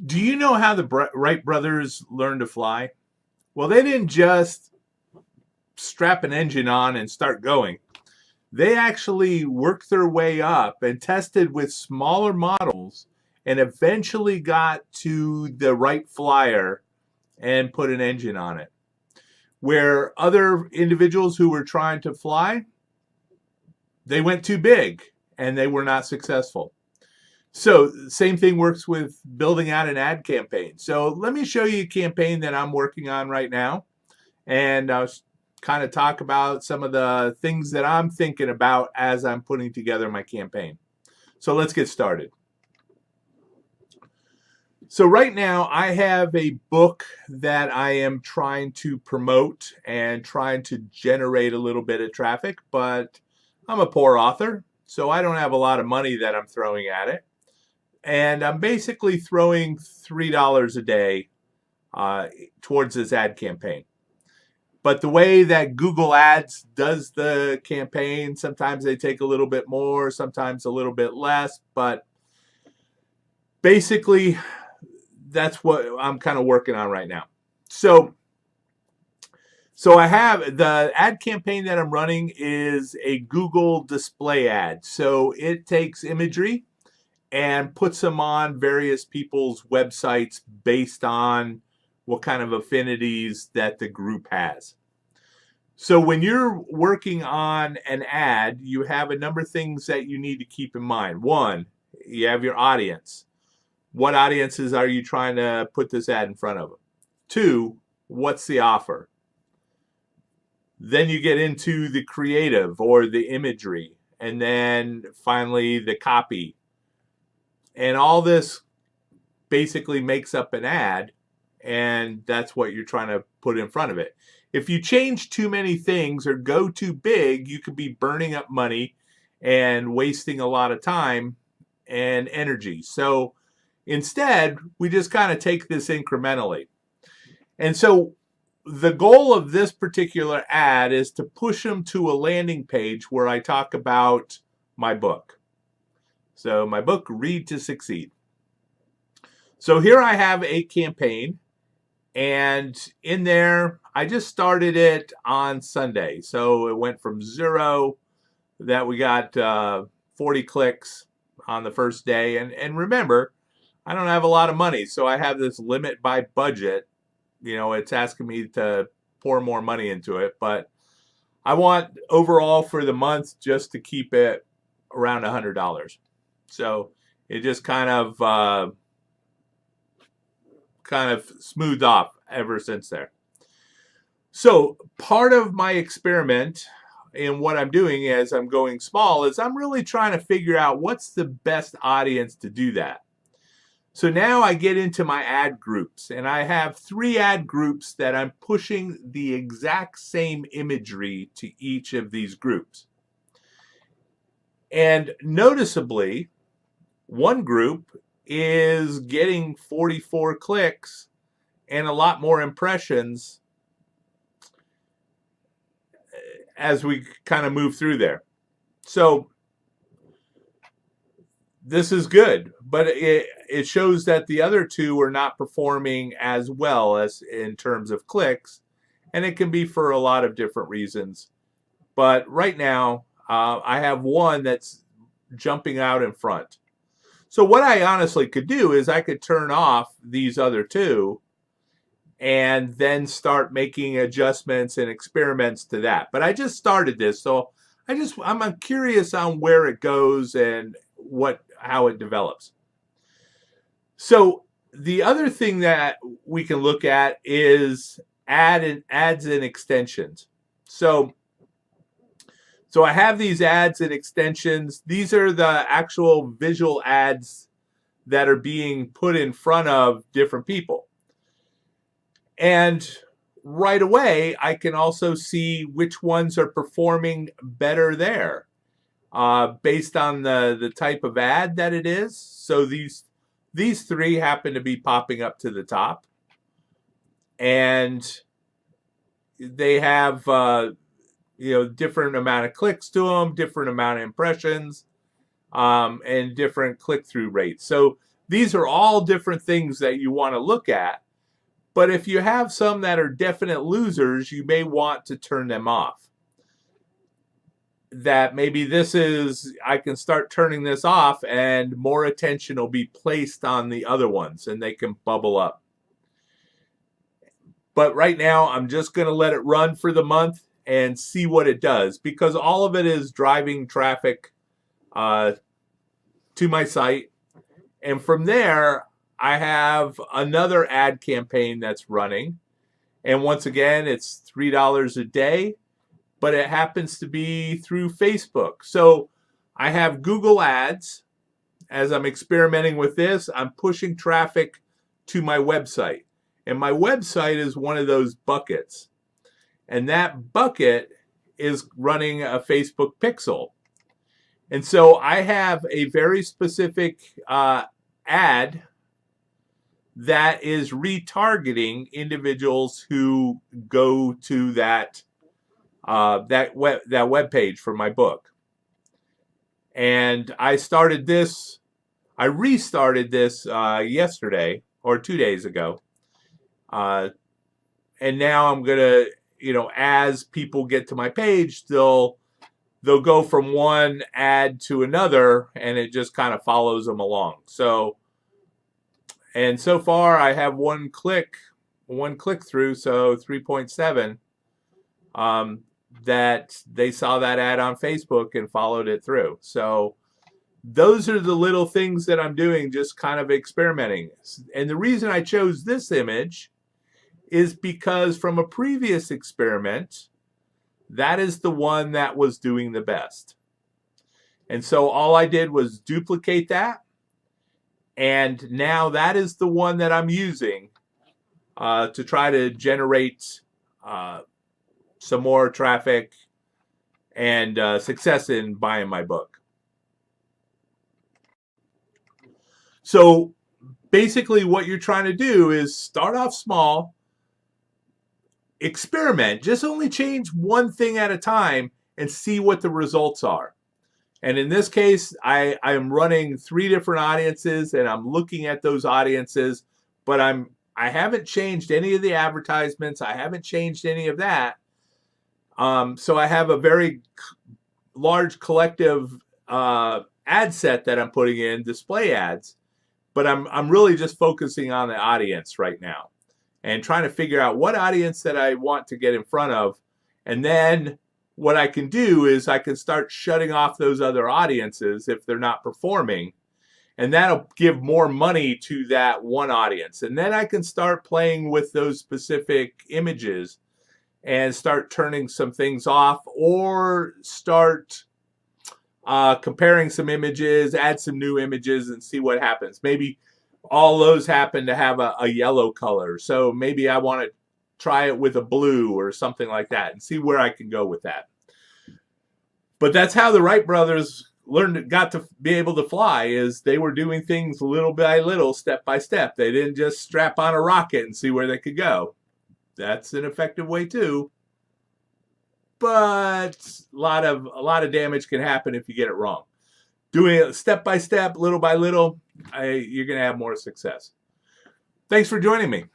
Do you know how the Wright brothers learned to fly? Well, they didn't just strap an engine on and start going. They actually worked their way up and tested with smaller models and eventually got to the Wright Flyer and put an engine on it. Where other individuals who were trying to fly, they went too big and they were not successful. So same thing works with building out an ad campaign. So let me show you a campaign that I'm working on right now, and I'll kind of talk about some of the things that I'm thinking about as I'm putting together my campaign. So let's get started. So right now I have a book that I am trying to promote and trying to generate a little bit of traffic, but I'm a poor author, so I don't have a lot of money that I'm throwing at it. And I'm basically throwing $3 a day towards this ad campaign. But the way that Google Ads does the campaign, sometimes they take a little bit more, sometimes a little bit less. But basically, that's what I'm kind of working on right now. So I have the ad campaign that I'm running is a Google display ad. So it takes imagery and puts them on various people's websites based on what kind of affinities that the group has. So when you're working on an ad, you have a number of things that you need to keep in mind. One, you have your audience. What audiences are you trying to put this ad in front of? Two, what's the offer? Then you get into the creative or the imagery, and then finally the copy. And all this basically makes up an ad, and that's what you're trying to put in front of it. If you change too many things or go too big, you could be burning up money and wasting a lot of time and energy. So instead, we just kind of take this incrementally. And so the goal of this particular ad is to push them to a landing page where I talk about my book. So my book, Read to Succeed. So here I have a campaign, and in there, I just started it on Sunday. So it went from 0 that we got 40 clicks on the first day. And remember, I don't have a lot of money, so I have this limit by budget. You know, it's asking me to pour more money into it, but I want overall for the month just to keep it around $100. So it just kind of smoothed off ever since there. So part of my experiment in what I'm doing as I'm going small is I'm really trying to figure out what's the best audience to do that. So now I get into my ad groups, and I have 3 ad groups that I'm pushing the exact same imagery to each of these groups. And noticeably, one group is getting 44 clicks and a lot more impressions as we kind of move through there. So this is good, but it shows that the other 2 are not performing as well as in terms of clicks, and it can be for a lot of different reasons. But right now, I have one that's jumping out in front. So what I honestly could do is I could turn off these other 2 and then start making adjustments and experiments to that. But I just started this, so I'm curious on where it goes and how it develops. So the other thing that we can look at is ads and extensions. So I have these ads and extensions. These are the actual visual ads that are being put in front of different people. And right away, I can also see which ones are performing better there based on the type of ad that it is. So these 3 happen to be popping up to the top. And they have different amount of clicks to them, different amount of impressions, and different click-through rates. So these are all different things that you want to look at. But if you have some that are definite losers, you may want to turn them off. That maybe I can start turning this off and more attention will be placed on the other ones and they can bubble up. But right now, I'm just going to let it run for the month and see what it does, because all of it is driving traffic to my site. And from there, I have another ad campaign that's running. And once again, it's $3 a day, but it happens to be through Facebook. So I have Google Ads. As I'm experimenting with this, I'm pushing traffic to my website. And my website is one of those buckets. And that bucket is running a Facebook pixel. And so I have a very specific ad that is retargeting individuals who go to that web page for my book. And I restarted this yesterday or 2 days ago. And now I'm gonna, as people get to my page, they'll go from one ad to another, and it just kind of follows them along. So far I have one click through, so 3.7, that they saw that ad on Facebook and followed it through. So those are the little things that I'm doing, just kind of experimenting. And the reason I chose this image is because from a previous experiment, that is the one that was doing the best. And so all I did was duplicate that. And now that is the one that I'm using to try to generate some more traffic and success in buying my book. So basically what you're trying to do is start off small, experiment, just only change one thing at a time and see what the results are. And in this case, I am running 3 different audiences and I'm looking at those audiences, but I haven't changed any of the advertisements. I haven't changed any of that. So I have a very large collective ad set that I'm putting in, display ads, but I'm really just focusing on the audience right now and trying to figure out what audience that I want to get in front of. And then what I can do is I can start shutting off those other audiences if they're not performing. And that'll give more money to that one audience. And then I can start playing with those specific images and start turning some things off, or start comparing some images, add some new images and see what happens. Maybe all those happen to have a yellow color. So maybe I want to try it with a blue or something like that and see where I can go with that. But that's how the Wright brothers got to be able to fly, is they were doing things little by little, step by step. They didn't just strap on a rocket and see where they could go. That's an effective way too. But a lot of damage can happen if you get it wrong. Doing it step by step, little by little, you're going to have more success. Thanks for joining me.